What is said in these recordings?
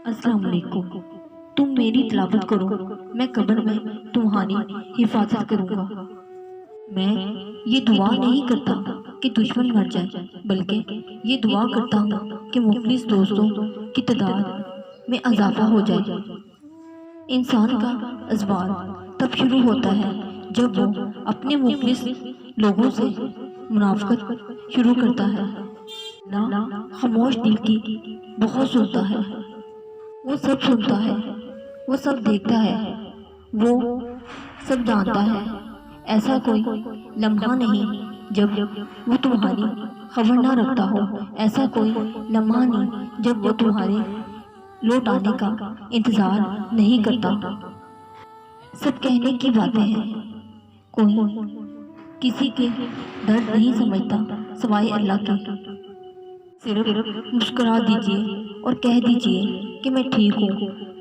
السلام علیکم۔ تم میری تلاوت کرو، میں قبر میں تمہاری حفاظت کروں گا۔ میں یہ دعا نہیں کرتا کہ دشمن مر جائے، بلکہ یہ دعا کرتا ہوں کہ مخلص دوستوں کی تعداد میں اضافہ ہو جائے۔ انسان کا ازبار تب شروع ہوتا ہے جب وہ اپنے مخلص لوگوں سے منافقت شروع کرتا ہے۔ نہ خاموش دل کی بہت سنتا ہے، وہ سب سنتا ہے، وہ سب دیکھتا ہے، وہ سب جانتا ہے۔ ایسا کوئی لمحہ نہیں جب وہ تمہاری خبر نہ رکھتا ہو، ایسا کوئی لمحہ نہیں جب وہ تمہارے لوٹ آنے کا انتظار نہیں کرتا۔ سب کہنے کی باتیں ہیں، کوئی کسی کے درد نہیں سمجھتا سوائے اللہ کے۔ صرف مسکرا دیجئے اور کہہ دیجئے کہ میں ٹھیک ہوں،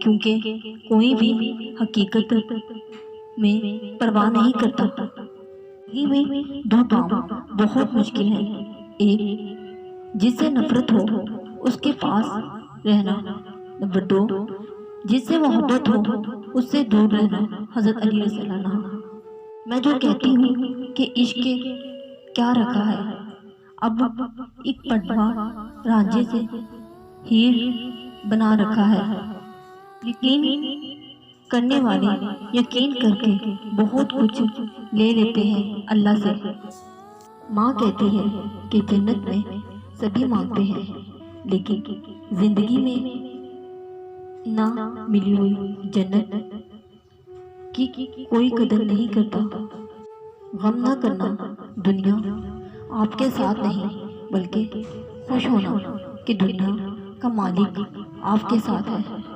کیونکہ کوئی بھی حقیقت میں پرواہ نہیں کرتا۔ زندگی میں دو کام بہت مشکل ہیں، ایک جس سے نفرت ہو اس کے پاس رہنا، نمبر دو جس سے محبت ہو اس سے دور رہنا۔ حضرت علی رضی اللہ عنہ۔ میں جو کہتی ہوں کہ عشق کیا رکھا ہے، اب ایک پٹوا رانجھے سے ہیر بنا رکھا ہے۔ یقین کرنے والے یقین کر کے بہت کچھ لے لیتے ہیں اللہ سے۔ ماں کہتی ہے کہ جنت میں سبھی مانگتے ہیں، لیکن زندگی میں نہ ملی ہوئی جنت کی کوئی قدر نہیں کرتا۔ غم نہ کرنا، دنیا آپ کے ساتھ نہیں بلکہ خوش ہونا کہ دنیا کا مالک آپ کے ساتھ ہے۔